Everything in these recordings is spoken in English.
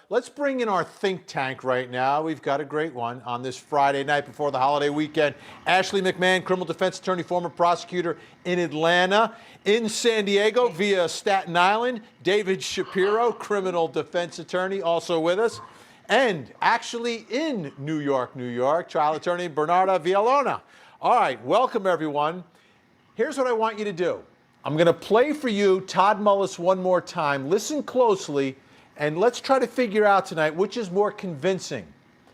let's bring in our think tank right now. We've got a great one on this Friday night before the holiday weekend. Ashley McMahan, criminal defense attorney, former prosecutor in Atlanta. In San Diego via Staten Island, David Shapiro, criminal defense attorney, also with us. And actually in New York, trial attorney Bernarda Villalona. All right, welcome everyone. Here's what I want you to do. I'm going to play for you Todd Mullis one more time. Listen closely, and let's try to figure out tonight which is more convincing.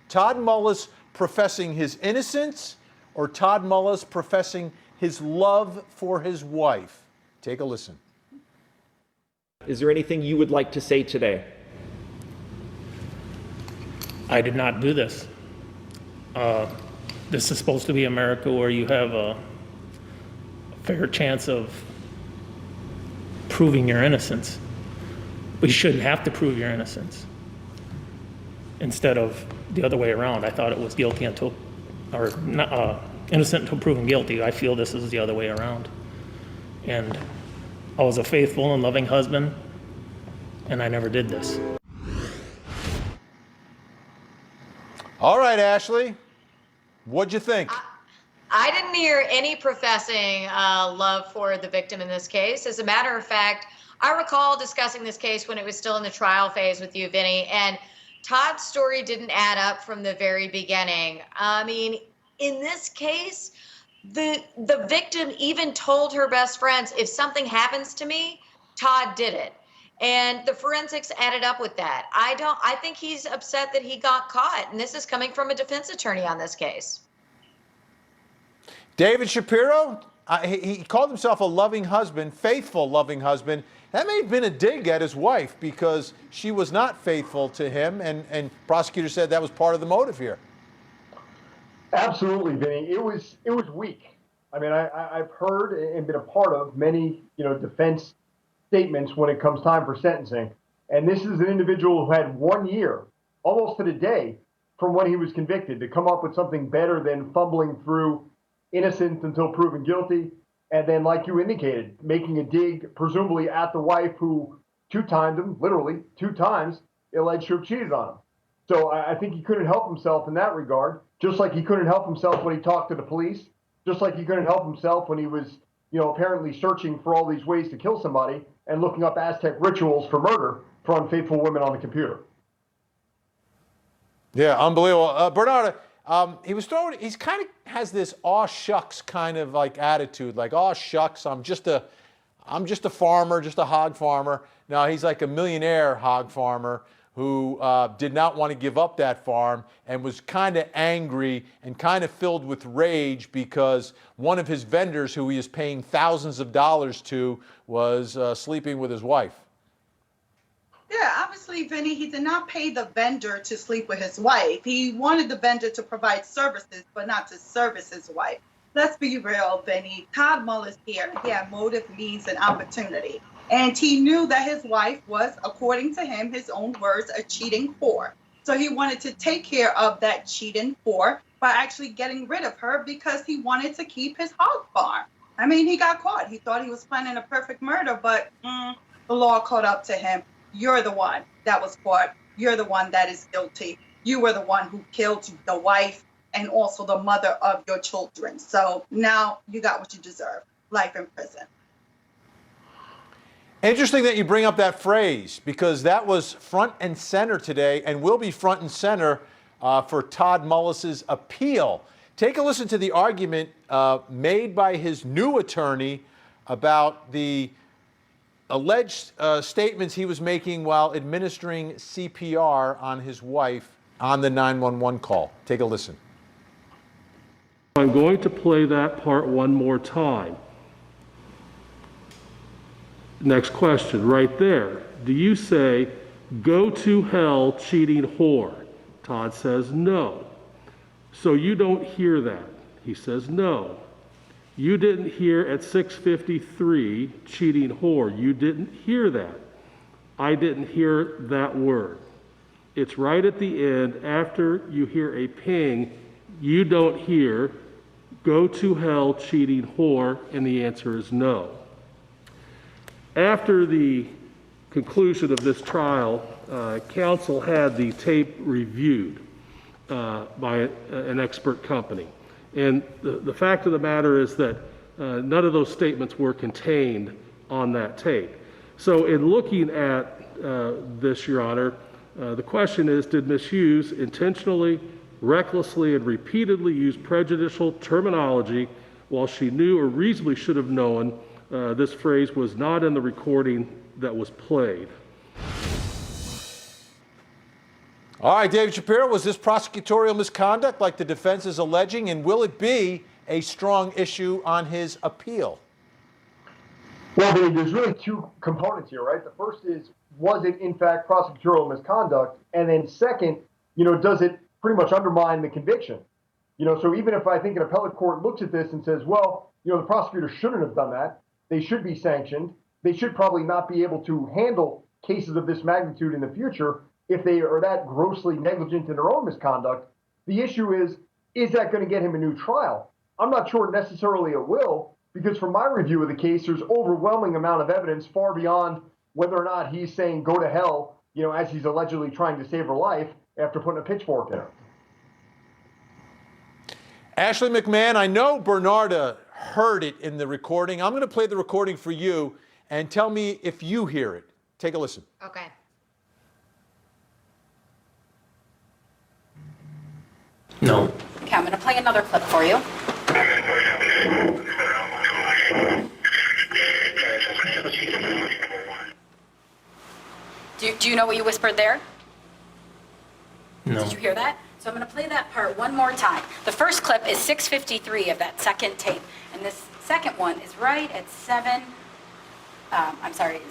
Todd Mullis professing his innocence or Todd Mullis professing his love for his wife. Take a listen. Is there anything you would like to say today? I did not do this. This is supposed to be America where you have a fair chance of proving your innocence. But you shouldn't have to prove your innocence. Instead of the other way around. I thought it was guilty until, or innocent until proven guilty. I feel this is the other way around. And I was a faithful and loving husband, and I never did this. All right, Ashley, what'd you think? I didn't hear any professing love for the victim in this case. As a matter of fact, I recall discussing this case when it was still in the trial phase with you, Vinny, and Todd's story didn't add up from the very beginning. I mean, in this case, the victim even told her best friends, if something happens to me, Todd did it. And the forensics added up with that. I think he's upset that he got caught, and this is coming from a defense attorney on this case. David Shapiro, he called himself a loving husband, faithful loving husband. That may have been a dig at his wife because she was not faithful to him, and prosecutor said that was part of the motive here. Absolutely, Vinny. It was weak. I mean, I've heard and been a part of many, defense statements when it comes time for sentencing. And this is an individual who had 1 year, almost to the day, from when he was convicted to come up with something better than fumbling through innocent until proven guilty. And then, like you indicated, making a dig, presumably at the wife who two-timed him, literally 2 times, alleged to have cheated on him. So I think he couldn't help himself in that regard, just like he couldn't help himself when he talked to the police, just like he couldn't help himself when he was, apparently searching for all these ways to kill somebody and looking up Aztec rituals for murder for unfaithful women on the computer. Yeah, unbelievable. Bernarda, he's kind of has this aw shucks kind of like attitude, like aw shucks, I'm just a farmer, just a hog farmer. Now he's like a millionaire hog farmer who did not want to give up that farm and was kind of angry and kind of filled with rage because one of his vendors, who he is paying thousands of dollars to, was sleeping with his wife. Yeah, obviously, Vinny, he did not pay the vendor to sleep with his wife. He wanted the vendor to provide services, but not to service his wife. Let's be real, Vinny. Todd Mullis here, he had motive, means, and opportunity. And he knew that his wife was, according to him, his own words, a cheating whore. So he wanted to take care of that cheating whore by actually getting rid of her because he wanted to keep his hog farm. I mean, he got caught. He thought he was planning a perfect murder, but the law caught up to him. You're the one that was caught. You're the one that is guilty. You were the one who killed the wife and also the mother of your children. So now you got what you deserve, life in prison. Interesting that you bring up that phrase, because that was front and center today and will be front and center for Todd Mullis's appeal. Take a listen to the argument made by his new attorney about the alleged statements he was making while administering CPR on his wife on the 911 call. Take a listen. I'm going to play that part one more time. Next question, right there. Do you say, "Go to hell, cheating whore"? Todd says no. So you don't hear that. He says no. You didn't hear at 6:53, cheating whore. You didn't hear that. I didn't hear that word. It's right at the end after you hear a ping. You don't hear, "Go to hell, cheating whore," and the answer is no. After the conclusion of this trial, counsel had the tape reviewed by an expert company. And the fact of the matter is that none of those statements were contained on that tape. So in looking at this, Your Honor, the question is, did Ms. Hughes intentionally, recklessly, and repeatedly use prejudicial terminology while she knew or reasonably should have known this phrase was not in the recording that was played? All right, David Shapiro, was this prosecutorial misconduct like the defense is alleging, and will it be a strong issue on his appeal? Well, there's really two components here, right? The first is, was it in fact prosecutorial misconduct? And then second, does it pretty much undermine the conviction? So even if I think an appellate court looks at this and says, well, the prosecutor shouldn't have done that, they should be sanctioned, they should probably not be able to handle cases of this magnitude in the future if they are that grossly negligent in their own misconduct. The issue is that going to get him a new trial? I'm not sure necessarily it will, because from my review of the case, there's overwhelming amount of evidence far beyond whether or not he's saying go to hell, as he's allegedly trying to save her life after putting a pitchfork in her. Ashley McMahan, I know Bernarda heard it in the recording. I'm going to play the recording for you and tell me if you hear it. Take a listen. Okay. No. Okay, I'm going to play another clip for you. Do you know what you whispered there? No. Did you hear that? So I'm going to play that part one more time. The first clip is 6:53 of that second tape. And this second one is right at 0700.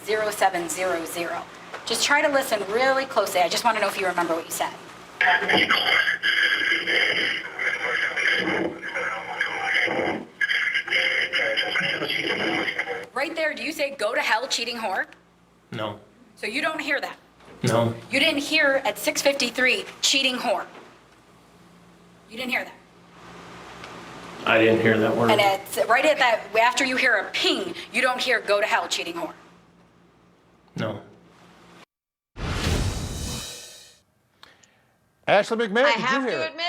Just try to listen really closely. I just want to know if you remember what you said. Right there, do you say go to hell, cheating whore? No. So you don't hear that? No. You didn't hear at 6:53, cheating whore. You didn't hear that. I didn't hear that word. And it's right at that, after you hear a ping, you don't hear go to hell, cheating whore. Ashley No. McMahan, I did you have hear to it? admit,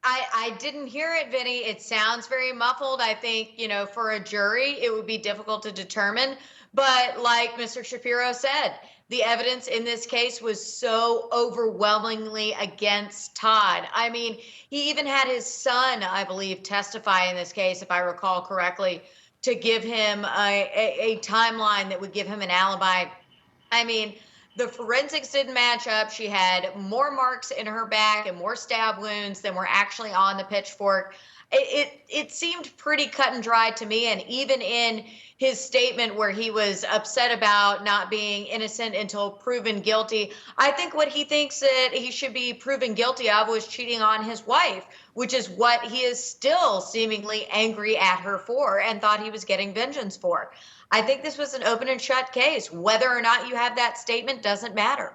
I didn't hear it, Vinny. It sounds very muffled. I think, for a jury, it would be difficult to determine. But like Mr. Shapiro said, the evidence in this case was so overwhelmingly against Todd. I mean, he even had his son, I believe, testify in this case, if I recall correctly, to give him a timeline that would give him an alibi. I mean, the forensics didn't match up. She had more marks in her back and more stab wounds than were actually on the pitchfork. It seemed pretty cut and dry to me. And even in his statement where he was upset about not being innocent until proven guilty, I think what he thinks that he should be proven guilty of was cheating on his wife, which is what he is still seemingly angry at her for and thought he was getting vengeance for. I think this was an open and shut case. Whether or not you have that statement doesn't matter.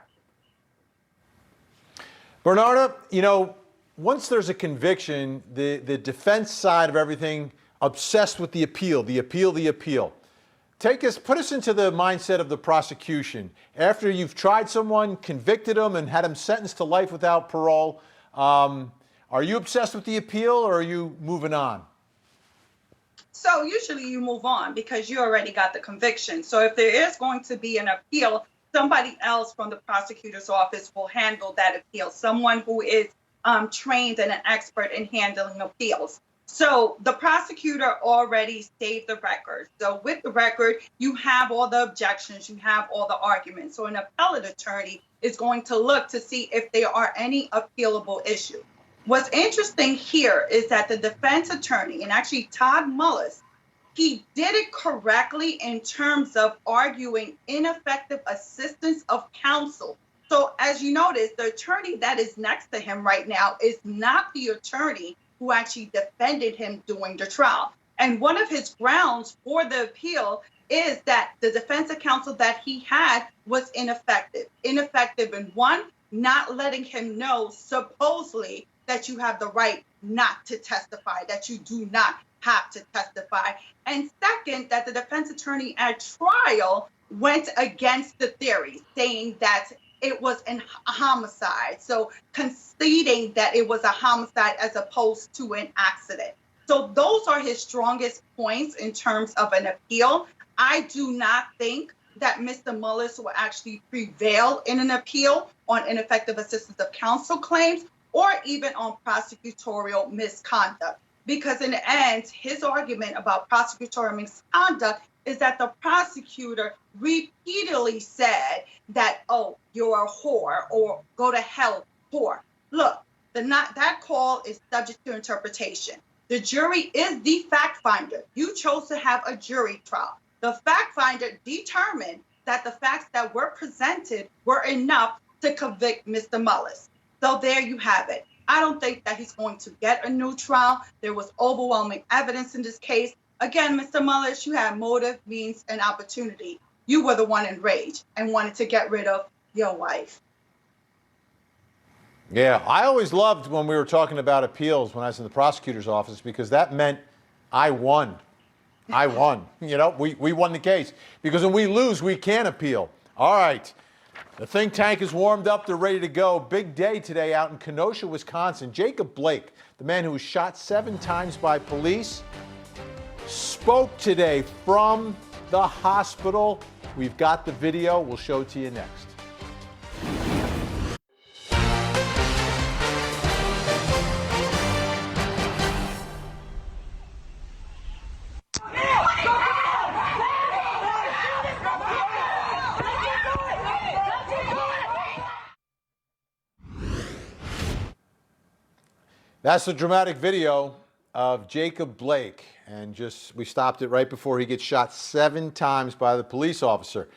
Bernarda, once there's a conviction, the defense side of everything obsessed with the appeal. Put us into the mindset of the prosecution. After you've tried someone, convicted them, and had them sentenced to life without parole, are you obsessed with the appeal or are you moving on? So usually you move on because you already got the conviction. So if there is going to be an appeal, somebody else from the prosecutor's office will handle that appeal, someone who is trained and an expert in handling appeals. So the prosecutor already saved the record. So with the record, you have all the objections, you have all the arguments. So an appellate attorney is going to look to see if there are any appealable issues. What's interesting here is that the defense attorney, and actually Todd Mullis, he did it correctly in terms of arguing ineffective assistance of counsel. So as you notice, the attorney that is next to him right now is not the attorney who actually defended him during the trial. And one of his grounds for the appeal is that the defense counsel that he had was ineffective. Ineffective in one, not letting him know supposedly that you have the right not to testify, that you do not have to testify. And second, that the defense attorney at trial went against the theory, saying that it was a homicide. So conceding that it was a homicide as opposed to an accident. So those are his strongest points in terms of an appeal. I do not think that Mr. Mullis will actually prevail in an appeal on ineffective assistance of counsel claims or even on prosecutorial misconduct. Because in the end, his argument about prosecutorial misconduct is that the prosecutor repeatedly said that, oh, you're a whore or go to hell, whore. Look, that call is subject to interpretation. The jury is the fact finder. You chose to have a jury trial. The fact finder determined that the facts that were presented were enough to convict Mr. Mullis. So there you have it. I don't think that he's going to get a new trial. There was overwhelming evidence in this case. Again, Mr. Mullis, you had motive, means, and opportunity. You were the one enraged and wanted to get rid of your wife. Yeah, I always loved when we were talking about appeals when I was in the prosecutor's office because that meant I won. I won. You know, we won the case. Because when we lose, we can't appeal. All right. The think tank is warmed up. They're ready to go. Big day today out in Kenosha, Wisconsin. Jacob Blake, the man who was shot 7 times by police, spoke today from the hospital. We've got the video. We'll show it to you next. That's the dramatic video of Jacob Blake. And we stopped it right before he gets shot 7 times by the police officer.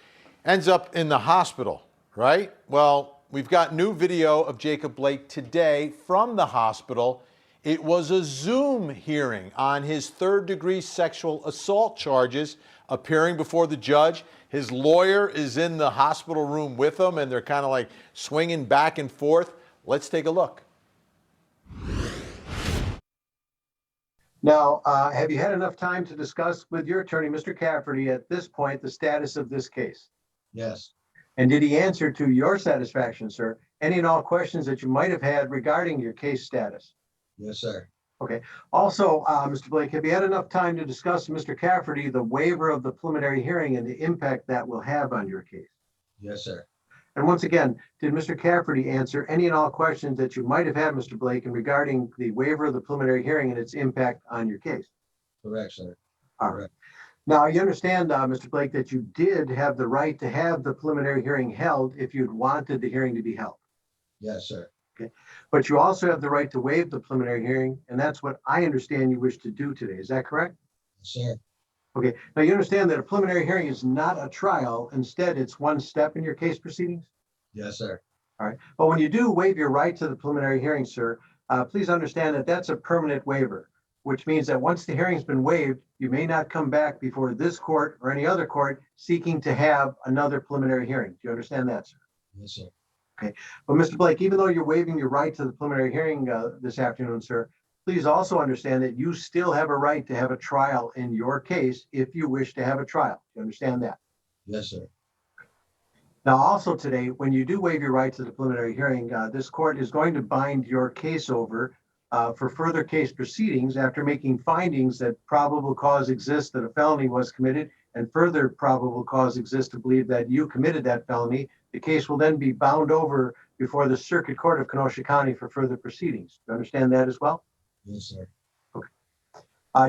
Ends up in the hospital, right? Well, we've got new video of Jacob Blake today from the hospital. It was a Zoom hearing on his 3rd-degree sexual assault charges appearing before the judge. His lawyer is in the hospital room with him, and they're kind of like swinging back and forth. Let's take a look. Now, have you had enough time to discuss with your attorney, Mr. Cafferty, at this point, the status of this case? Yes. And did he answer to your satisfaction, sir, any and all questions that you might have had regarding your case status? Yes, sir. Okay. Also, Mr. Blake, have you had enough time to discuss, Mr. Cafferty, the waiver of the preliminary hearing and the impact that will have on your case? Yes, sir. And once again, did Mr. Cafferty answer any and all questions that you might have had, Mr. Blake, in regarding the waiver of the preliminary hearing and its impact on your case? Correct, sir. All right. Now, you understand, Mr. Blake, that you did have the right to have the preliminary hearing held if you'd wanted the hearing to be held. Yes, sir. Okay. But you also have the right to waive the preliminary hearing, and that's what I understand you wish to do today. Is that correct? Yes, sir. Okay. Now, you understand that a preliminary hearing is not a trial. Instead, it's one step in your case proceedings? Yes, sir. All right. But when you do waive your right to the preliminary hearing, sir, please understand that that's a permanent waiver, which means that once the hearing's been waived, you may not come back before this court or any other court seeking to have another preliminary hearing. Do you understand that, sir? Yes, sir. Okay. But Mr. Blake, even though you're waiving your right to the preliminary hearing this afternoon, sir, please also understand that you still have a right to have a trial in your case if you wish to have a trial. Do you understand that? Yes, sir. Now, also today, when you do waive your right to the preliminary hearing, this court is going to bind your case over for further case proceedings after making findings that probable cause exists that a felony was committed and further probable cause exists to believe that you committed that felony. The case will then be bound over before the Circuit Court of Kenosha County for further proceedings. Do you understand that as well? Yes, sir. Okay.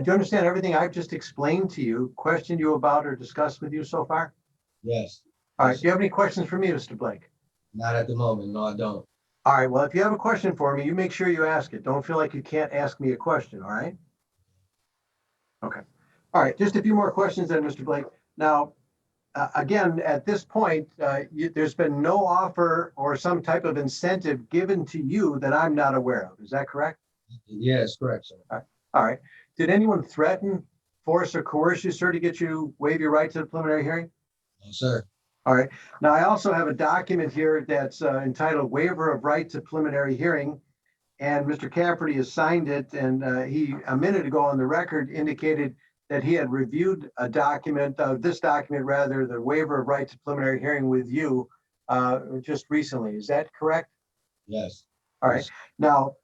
Do you understand everything I've just explained to you, questioned you about, or discussed with you so far? Yes. All right. Do you have any questions for me, Mr. Blake? Not at the moment. No, I don't. All right. Well, if you have a question for me, you make sure you ask it. Don't feel like you can't ask me a question. All right. Okay. All right. Just a few more questions then, Mr. Blake. Now, again, at this point, there's been no offer or some type of incentive given to you that I'm not aware of. Is that correct? Yes, correct, sir. All right. Did anyone threaten, force, or coerce you, sir, to get you waive your right to the preliminary hearing? No, sir. All right. Now, I also have a document here that's entitled Waiver of Right to Preliminary Hearing, and Mr. Cafferty has signed it, and he, a minute ago on the record, indicated that he had reviewed a document, the waiver of right to preliminary hearing with you just recently. Is that correct? Yes. All right. Now,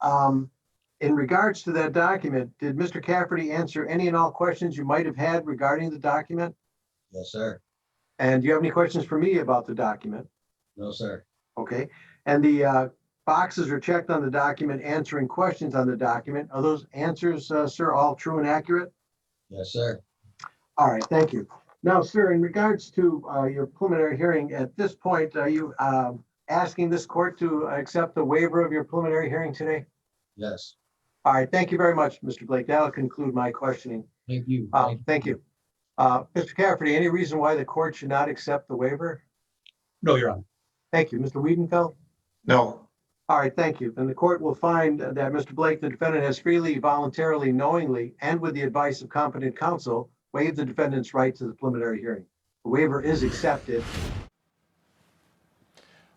in regards to that document, did Mr. Cafferty answer any and all questions you might have had regarding the document? Yes, sir. And do you have any questions for me about the document? No, sir. Okay. And the boxes are checked on the document, answering questions on the document. Are those answers, sir, all true and accurate? Yes, sir. All right. Thank you. Now, sir, in regards to your preliminary hearing, at this point, are you asking this court to accept the waiver of your preliminary hearing today? Yes. All right. Thank you very much, Mr. Blake. That'll conclude my questioning. Thank you. Thank you. Mr. Cafferty, any reason why the court should not accept the waiver? No, Your Honor. Thank you. Mr. Wiedenfeld? No. All right, thank you. And the court will find that Mr. Blake, the defendant, has freely, voluntarily, knowingly, and with the advice of competent counsel, waived the defendant's right to the preliminary hearing. The waiver is accepted.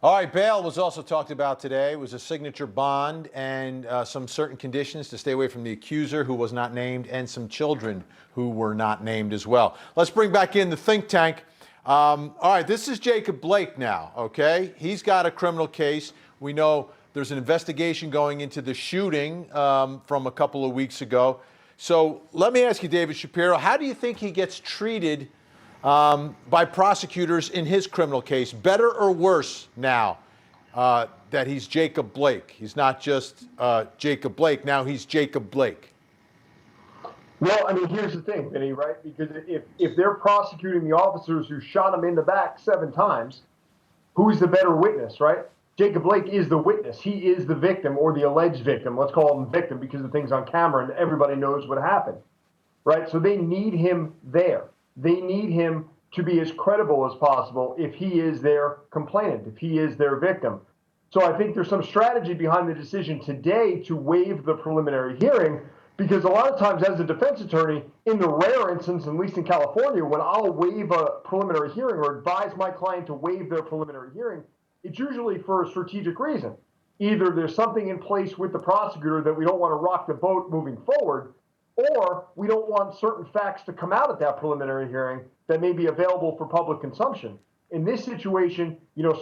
All right, bail was also talked about today. It was a signature bond and some certain conditions to stay away from the accuser, who was not named, and some children who were not named as well. Let's bring back in the think tank. All right, this is Jacob Blake now, okay? He's got a criminal case. We know there's an investigation going into the shooting from a couple of weeks ago. So let me ask you, David Shapiro, how do you think he gets treated by prosecutors in his criminal case? Better or worse now that he's Jacob Blake? He's not just Jacob Blake, now he's Jacob Blake. Well, I mean, here's the thing, Vinny, right? Because if they're prosecuting the officers who shot him in the back 7 times, who's the better witness, right? Jacob Blake is the witness. He is the victim, or the alleged victim. Let's call him victim because the thing's on camera and everybody knows what happened, right? So they need him there. They need him to be as credible as possible if he is their complainant, if he is their victim. So I think there's some strategy behind the decision today to waive the preliminary hearing, because a lot of times as a defense attorney, in the rare instance, at least in California, when I'll waive a preliminary hearing or advise my client to waive their preliminary hearing, it's usually for a strategic reason. Either there's something in place with the prosecutor that we don't want to rock the boat moving forward, or we don't want certain facts to come out at that preliminary hearing that may be available for public consumption. In this situation,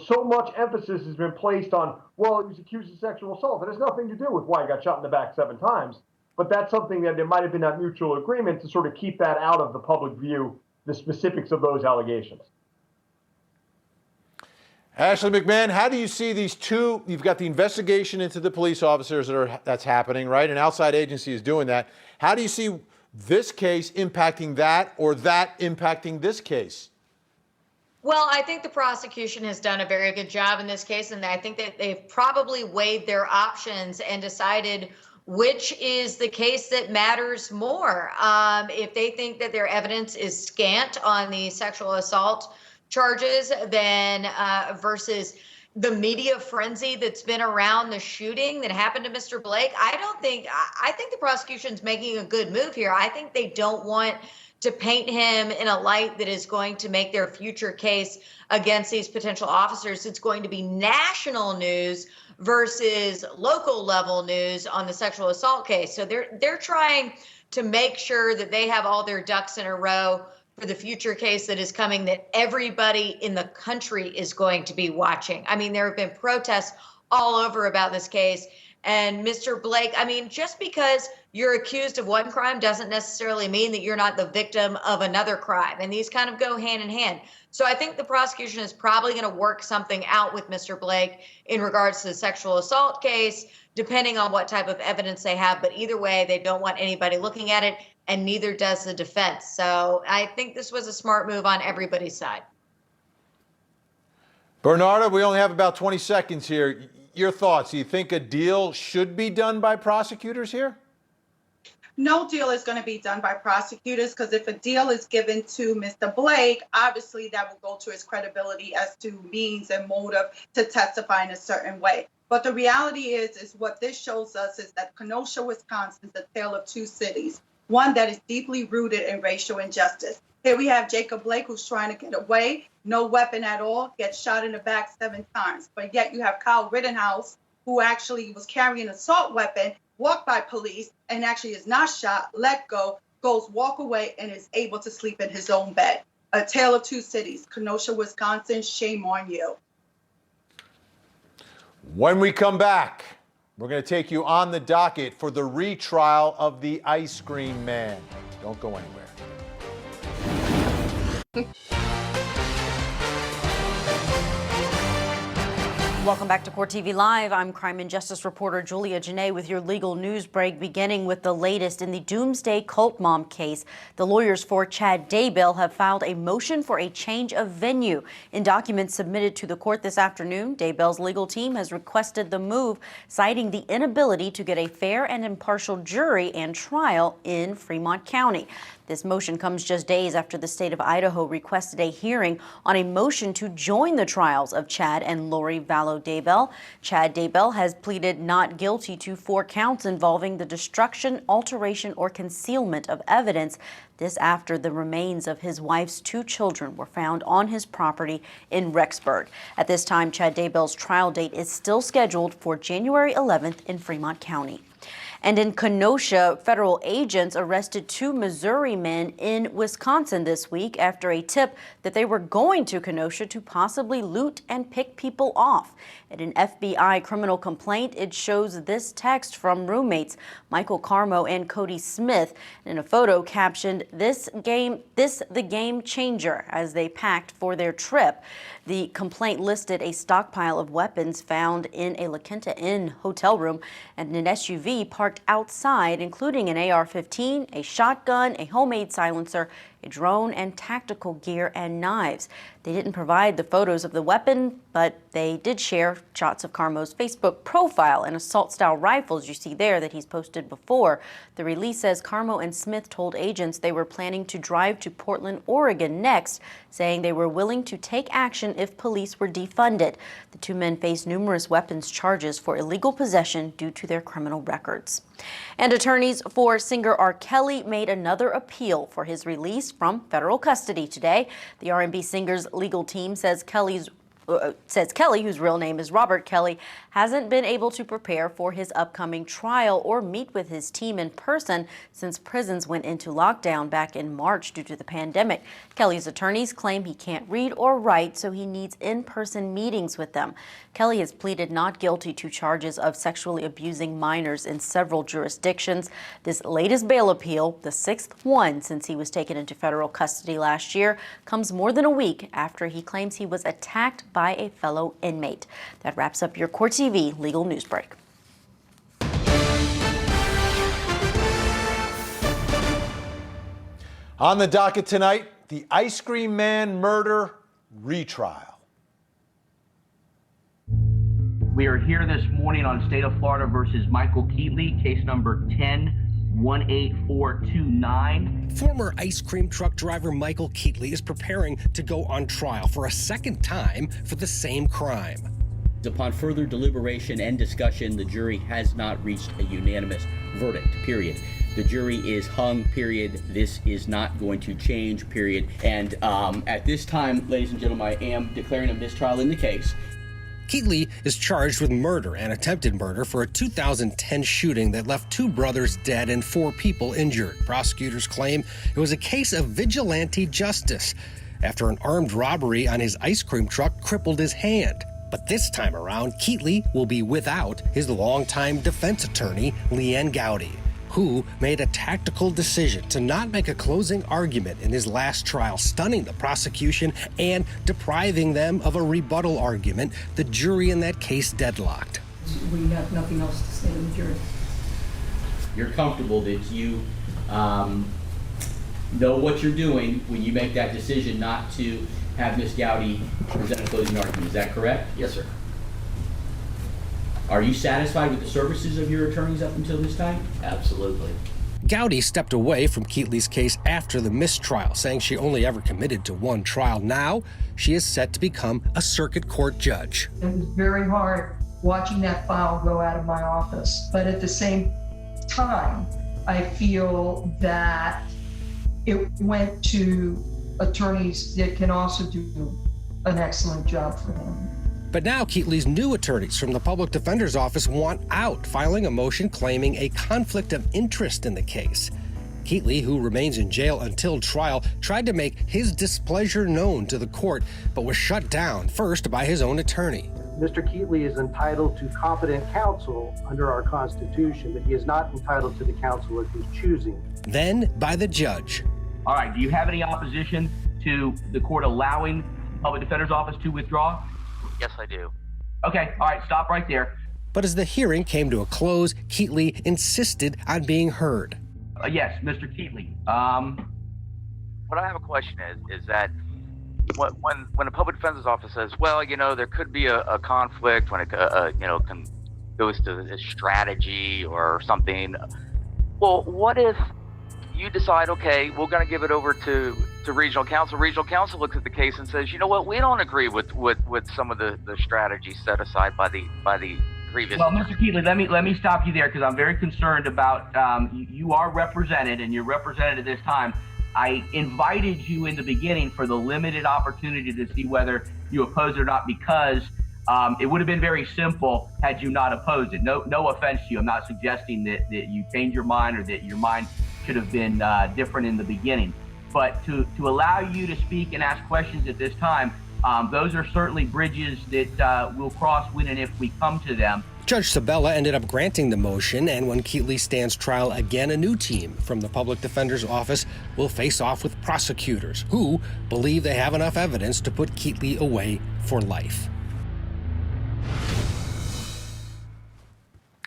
so much emphasis has been placed on, well, he was accused of sexual assault. It has nothing to do with why he got shot in the back 7 times. But that's something that there might have been that mutual agreement to sort of keep that out of the public view, the specifics of those allegations. Ashley McMahan, how do you see these two? You've got the investigation into the police officers that's happening, right? An outside agency is doing that. How do you see this case impacting that, or that impacting this case? Well, I think the prosecution has done a very good job in this case, and I think that they've probably weighed their options and decided which is the case that matters more. If they think that their evidence is scant on the sexual assault charges, then versus the media frenzy that's been around the shooting that happened to Mr. Blake, I think the prosecution's making a good move here. I think they don't want to paint him in a light that is going to make their future case against these potential officers. It's going to be national news versus local level news on the sexual assault case. So they're trying to make sure that they have all their ducks in a row for the future case that is coming, that everybody in the country is going to be watching. I mean, there have been protests all over about this case. And Mr. Blake, I mean, just because you're accused of one crime doesn't necessarily mean that you're not the victim of another crime. And these kind of go hand in hand. So I think the prosecution is probably going to work something out with Mr. Blake in regards to the sexual assault case, depending on what type of evidence they have. But either way, they don't want anybody looking at it, and neither does the defense. So I think this was a smart move on everybody's side. Bernardo, we only have about 20 seconds here. Your thoughts? Do you think a deal should be done by prosecutors here? No deal is going to be done by prosecutors, because if a deal is given to Mr. Blake, obviously that will go to his credibility as to means and motive to testify in a certain way. But the reality is what this shows us is that Kenosha, Wisconsin is a tale of 2 cities, one that is deeply rooted in racial injustice. Here we have Jacob Blake, who's trying to get away, no weapon at all, gets shot in the back 7 times. But yet you have Kyle Rittenhouse, who actually was carrying an assault weapon, walked by police, and actually is not shot, let go, goes walk away, and is able to sleep in his own bed. A tale of 2 cities, Kenosha, Wisconsin, shame on you. When we come back, we're going to take you on the docket for the retrial of the ice cream man. Don't go anywhere. Welcome back to Court TV Live. I'm crime and justice reporter Julia Janae with your legal news break, beginning with the latest in the Doomsday Cult Mom case. The lawyers for Chad Daybell have filed a motion for a change of venue. In documents submitted to the court this afternoon, Daybell's legal team has requested the move, citing the inability to get a fair and impartial jury and trial in Fremont County. This motion comes just days after the state of Idaho requested a hearing on a motion to join the trials of Chad and Lori Vallow Daybell. Chad Daybell has pleaded not guilty to 4 counts involving the destruction, alteration, or concealment of evidence. This after the remains of his wife's 2 children were found on his property in Rexburg. At this time, Chad Daybell's trial date is still scheduled for January 11th in Fremont County. And in Kenosha, federal agents arrested 2 Missouri men in Wisconsin this week after a tip that they were going to Kenosha to possibly loot and pick people off. In an FBI criminal complaint, it shows this text from roommates Michael Carmo and Cody Smith in a photo captioned, "This the game changer," as they packed for their trip. The complaint listed a stockpile of weapons found in a La Quinta Inn hotel room and an SUV parked outside, including an AR-15, a shotgun, a homemade silencer, a drone, and tactical gear and knives. They didn't provide the photos of the weapon, but they did share shots of Carmo's Facebook profile and assault-style rifles you see there that he's posted before. The release says Carmo and Smith told agents they were planning to drive to Portland, Oregon next, saying they were willing to take action if police were defunded. The 2 men face numerous weapons charges for illegal possession due to their criminal records. And attorneys for singer R. Kelly made another appeal for his release from federal custody today. The R&B singer's legal team says Kelly, whose real name is Robert Kelly, hasn't been able to prepare for his upcoming trial or meet with his team in person since prisons went into lockdown back in March due to the pandemic. Kelly's attorneys claim he can't read or write, so he needs in-person meetings with them. Kelly has pleaded not guilty to charges of sexually abusing minors in several jurisdictions. This latest bail appeal, the 6th one since he was taken into federal custody last year, comes more than a week after he claims he was attacked by a fellow inmate. That wraps up your Court TV legal news break. On the docket tonight, the ice cream man murder retrial. We are here this morning on State of Florida versus Michael Keatley, case number 10-18429. Former ice cream truck driver Michael Keatley is preparing to go on trial for a second time for the same crime. Upon further deliberation and discussion, the jury has not reached a unanimous verdict, period. The jury is hung, period. This is not going to change, period. And at this time, ladies and gentlemen, I am declaring a mistrial in the case. Keatley is charged with murder and attempted murder for a 2010 shooting that left 2 brothers dead and 4 people injured. Prosecutors claim it was a case of vigilante justice after an armed robbery on his ice cream truck crippled his hand. But this time around, Keatley will be without his longtime defense attorney, Leanne Gowdy, who made a tactical decision to not make a closing argument in his last trial, stunning the prosecution and depriving them of a rebuttal argument. The jury in that case deadlocked. We have nothing else to say to the jury. You're comfortable that you know what you're doing when you make that decision not to have Ms. Gowdy present a closing argument. Is that correct? Yes, sir. Are you satisfied with the services of your attorneys up until this time? Absolutely. Gowdy stepped away from Keatley's case after the mistrial, saying she only ever committed to 1 trial. Now, she is set to become a circuit court judge. It was very hard watching that file go out of my office. But at the same time, I feel that it went to attorneys that can also do an excellent job for him. But now Keatley's new attorneys from the Public Defender's Office want out, filing a motion claiming a conflict of interest in the case. Keatley, who remains in jail until trial, tried to make his displeasure known to the court, but was shut down first by his own attorney. Mr. Keatley is entitled to competent counsel under our Constitution, but he is not entitled to the counsel of his choosing. Then by the judge. All right, do you have any opposition to the court allowing the public defender's office to withdraw? Yes, I do. Okay, all right, stop right there. But as the hearing came to a close, Keatley insisted on being heard. Yes, Mr. Keatley. What I have a question is that when a public defender's office says, well, you know, there could be a conflict when it goes to a strategy or something. Well, what if you decide, okay, we're going to give it over to regional counsel. Regional counsel looks at the case and says, you know what, we don't agree with some of the strategies set aside by the previous. Well, Mr. Keatley, let me stop you there because I'm very concerned about you are represented and you're represented at this time. I invited you in the beginning for the limited opportunity to see whether you oppose it or not, because it would have been very simple had you not opposed it. No offense to you. I'm not suggesting that you changed your mind or that your mind should have been different in the beginning. But to allow you to speak and ask questions at this time, those are certainly bridges that we'll cross when and if we come to them. Judge Sabella ended up granting the motion, and when Keatley stands trial again, a new team from the public defender's office will face off with prosecutors who believe they have enough evidence to put Keatley away for life.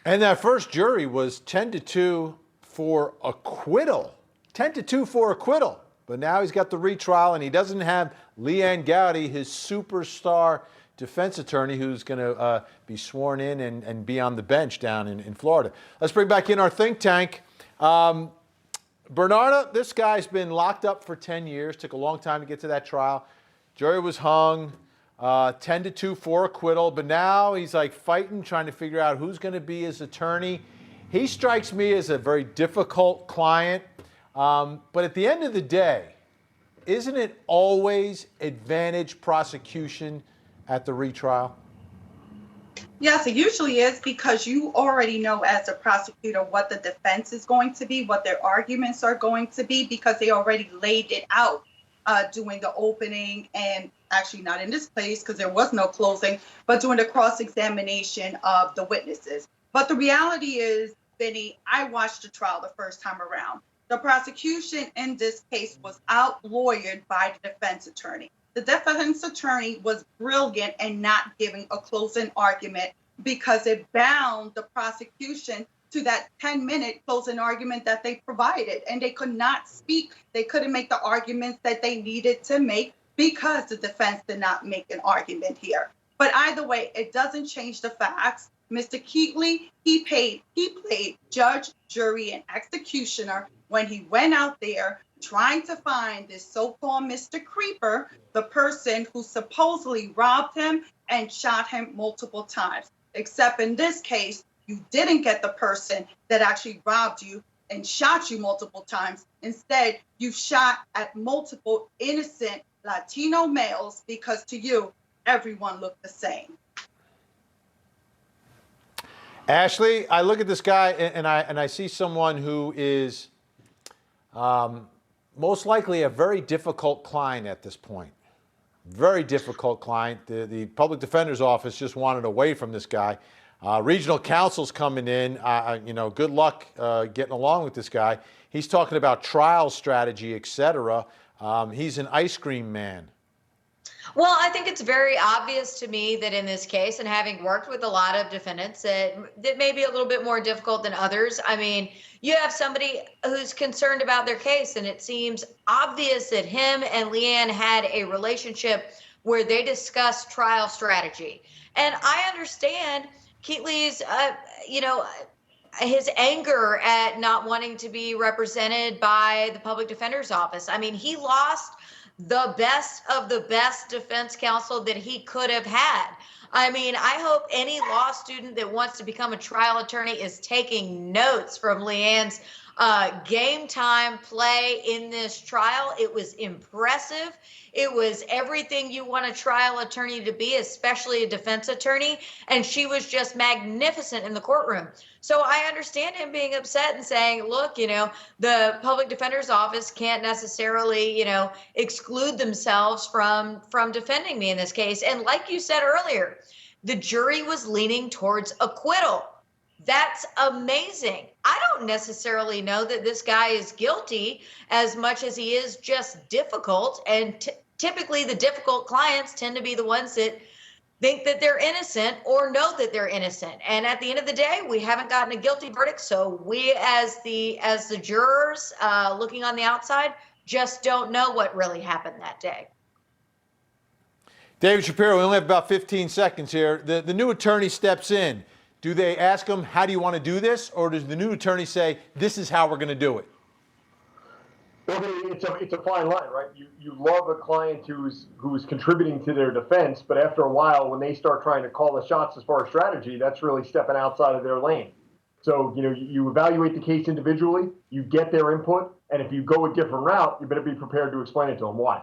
And that first jury was 10-2 for acquittal. 10-2 for acquittal. But now he's got the retrial, and he doesn't have Leanne Gowdy, his superstar defense attorney, who's going to be sworn in and be on the bench down in Florida. Let's bring back in our think tank. Bernarda, this guy's been locked up for 10 years. Took a long time to get to that trial. Jury was hung 10-2 for acquittal, but now he's like fighting, trying to figure out who's going to be his attorney. He strikes me as a very difficult client. But at the end of the day, isn't it always advantage prosecution at the retrial? Yes, it usually is, because you already know as a prosecutor what the defense is going to be, what their arguments are going to be, because they already laid it out during the opening, and actually not in this case because there was no closing, but during the cross-examination of the witnesses. But the reality is, Vinnie, I watched the trial the first time around. The prosecution in this case was out-lawyered by the defense attorney. The defense attorney was brilliant in not giving a closing argument because it bound the prosecution to that 10-minute closing argument that they provided. And they could not speak. They couldn't make the arguments that they needed to make because the defense did not make an argument here. But either way, it doesn't change the facts. Mr. Keatley, he played judge, jury, and executioner when he went out there trying to find this so-called Mr. Creeper, the person who supposedly robbed him and shot him multiple times. Except in this case, you didn't get the person that actually robbed you and shot you multiple times. Instead, you shot at multiple innocent Latino males because to you, everyone looked the same. Ashley, I look at this guy and I see someone who is most likely a very difficult client at this point. Very difficult client. The public defender's office just wanted away from this guy. Regional counsel's coming in. Good luck getting along with this guy. He's talking about trial strategy, etc. He's an ice cream man. Well, I think it's very obvious to me that in this case, and having worked with a lot of defendants, that may be a little bit more difficult than others. I mean, you have somebody who's concerned about their case, and it seems obvious that him and Leanne had a relationship where they discussed trial strategy. And I understand Keatley's, his anger at not wanting to be represented by the public defender's office. I mean, he lost the best of the best defense counsel that he could have had. I mean, I hope any law student that wants to become a trial attorney is taking notes from Leanne's game time play in this trial. It was impressive. It was everything you want a trial attorney to be, especially a defense attorney. And she was just magnificent in the courtroom. So I understand him being upset and saying, look, the public defender's office can't necessarily, exclude themselves from defending me in this case. And like you said earlier, the jury was leaning towards acquittal. That's amazing. I don't necessarily know that this guy is guilty as much as he is just difficult. And typically the difficult clients tend to be the ones that think that they're innocent or know that they're innocent. And at the end of the day, we haven't gotten a guilty verdict. So we as the jurors looking on the outside just don't know what really happened that day. David Shapiro, we only have about 15 seconds here. The new attorney steps in. Do they ask him, how do you want to do this? Or does the new attorney say, this is how we're going to do it? Well, it's a fine line, right? You love a client who's contributing to their defense, but after a while, when they start trying to call the shots as far as strategy, that's really stepping outside of their lane. So, you evaluate the case individually, you get their input, and if you go a different route, you better be prepared to explain it to them why.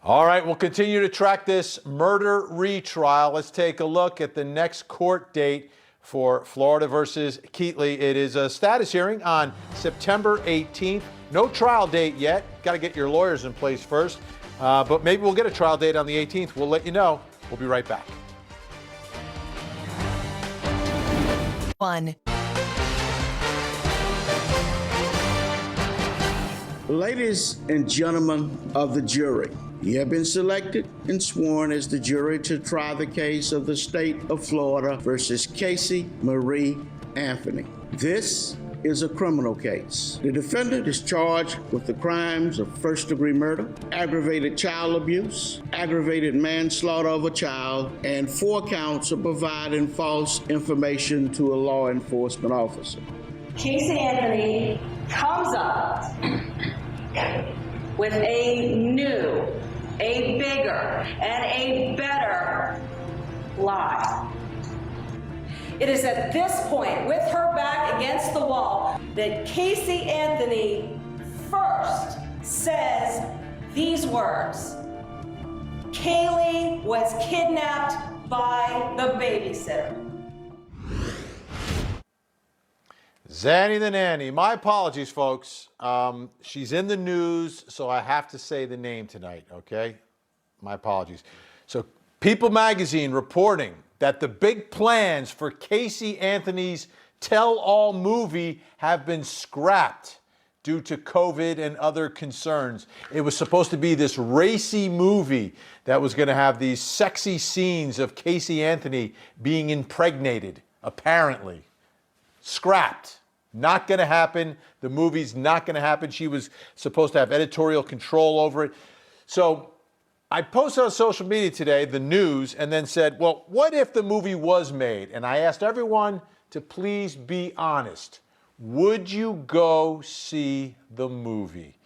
All right, we'll continue to track this murder retrial. Let's take a look at the next court date for Florida versus Keatley. It is a status hearing on September 18th. No trial date yet. Got to get your lawyers in place first. But maybe we'll get a trial date on the 18th. We'll let you know. We'll be right back. Ladies and gentlemen of the jury, you have been selected and sworn as the jury to try the case of the state of Florida versus Casey Marie Anthony. This is a criminal case. The defendant is charged with the crimes of first-degree murder, aggravated child abuse, aggravated manslaughter of a child, and 4 counts of providing false information to a law enforcement officer. Casey Anthony comes up with a new, a bigger, and a better lie. It is at this point, with her back against the wall, that Casey Anthony first says these words: Kaylee was kidnapped by the babysitter. Zanny the Nanny. My apologies, folks. She's in the news, so I have to say the name tonight, okay? My apologies. So People Magazine reporting that the big plans for Casey Anthony's tell-all movie have been scrapped due to COVID and other concerns. It was supposed to be this racy movie that was going to have these sexy scenes of Casey Anthony being impregnated, apparently. Scrapped. Not going to happen. The movie's not going to happen. She was supposed to have editorial control over it. So I posted on social media today, the news, and then said, well, what if the movie was made? And I asked everyone to please be honest. Would you go see the movie?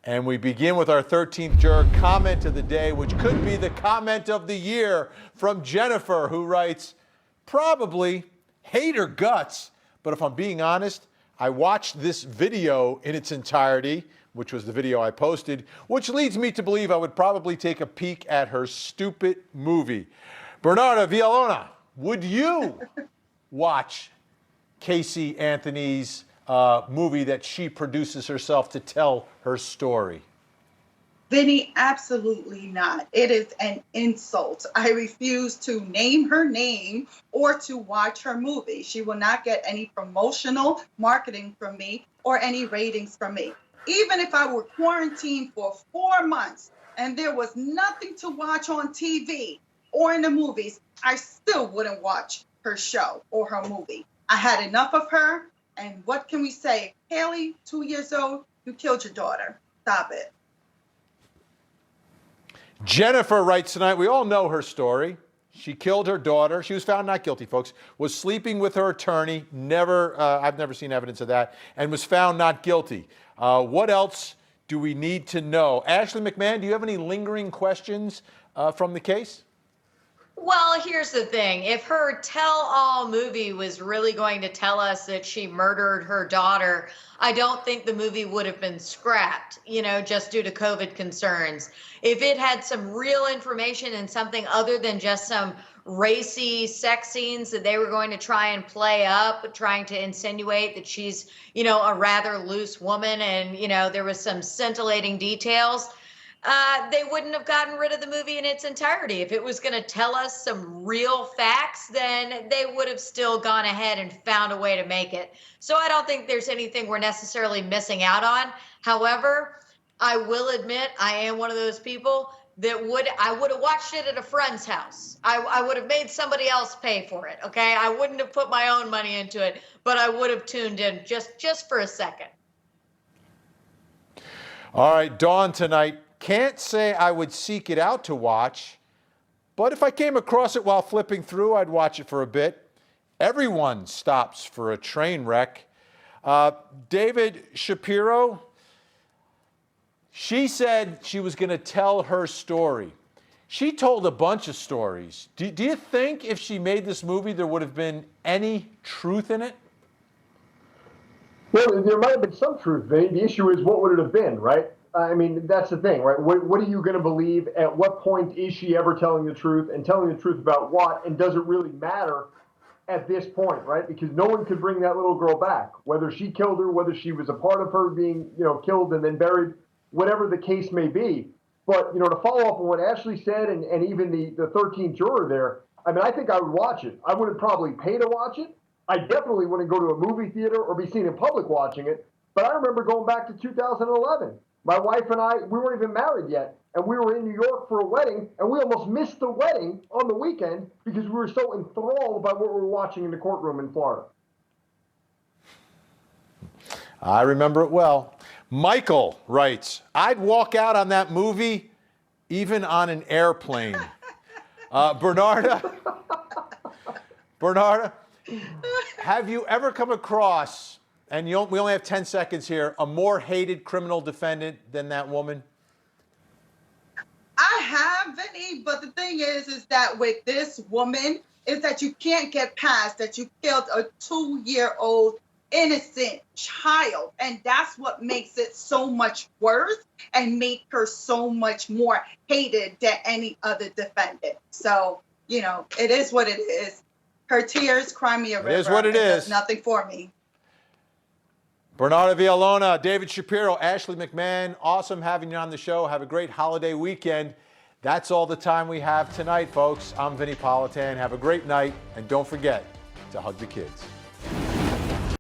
And we begin with our 13th juror comment of the day, which could be the comment of the year, from Jennifer, who writes, probably hate her guts, but if I'm being honest, I watched this video in its entirety, which was the video I posted, which leads me to believe I would probably take a peek at her stupid movie. Bernarda Villalona, would you watch Casey Anthony's movie that she produces herself to tell her story? Vinnie, absolutely not. It is an insult. I refuse to name her name or to watch her movie. She will not get any promotional marketing from me or any ratings from me. Even if I were quarantined for 4 months and there was nothing to watch on TV or in the movies, I still wouldn't watch her show or her movie. I had enough of her. And what can we say? Haley, 2 years old, you killed your daughter. Stop it. Jennifer writes tonight, we all know her story. She killed her daughter. She was found not guilty, folks. Was sleeping with her attorney. I've never seen evidence of that. And was found not guilty. What else do we need to know? Ashley McMahan, do you have any lingering questions from the case? Well, here's the thing. If her tell-all movie was really going to tell us that she murdered her daughter, I don't think the movie would have been scrapped, just due to COVID concerns. If it had some real information and something other than just some racy sex scenes that they were going to try and play up, trying to insinuate that she's, a rather loose woman and, there was some scintillating details, they wouldn't have gotten rid of the movie in its entirety. If it was going to tell us some real facts, then they would have still gone ahead and found a way to make it. So I don't think there's anything we're necessarily missing out on. However, I will admit I am one of those people that I would have watched it at a friend's house. I would have made somebody else pay for it, okay? I wouldn't have put my own money into it, but I would have tuned in just for a second. All right, Dawn tonight. Can't say I would seek it out to watch, but if I came across it while flipping through, I'd watch it for a bit. Everyone stops for a train wreck. David Shapiro, she said she was going to tell her story. She told a bunch of stories. Do you think if she made this movie, there would have been any truth in it? Well, there might have been some truth, Vinny. The issue is, what would it have been, right? I mean, that's the thing, right? What are you going to believe? At what point is she ever telling the truth, and telling the truth about what? And does it really matter at this point, right? Because no one could bring that little girl back, whether she killed her, whether she was a part of her being, killed and then buried, whatever the case may be. But, to follow up on what Ashley said, and even the 13th juror there, I mean, I think I would watch it. I wouldn't probably pay to watch it. I definitely wouldn't go to a movie theater or be seen in public watching it. But I remember going back to 2011. My wife and I, we weren't even married yet, and we were in New York for a wedding, and we almost missed the wedding on the weekend because we were so enthralled by what we were watching in the courtroom in Florida. I remember it well. Michael writes, I'd walk out on that movie even on an airplane. Bernarda, have you ever come across, and we only have 10 seconds here, a more hated criminal defendant than that woman? I have, Vinny, but the thing is that with this woman, is that you can't get past that you killed a 2-year-old innocent child. And that's what makes it so much worse and make her so much more hated than any other defendant. So, it is what it is. Her tears cry me a river. It is what it is. Does nothing for me. Bernarda Villalona, David Shapiro, Ashley McMahan, awesome having you on the show. Have a great holiday weekend. That's all the time we have tonight, folks. I'm Vinnie Politan. Have a great night, and don't forget to hug the kids.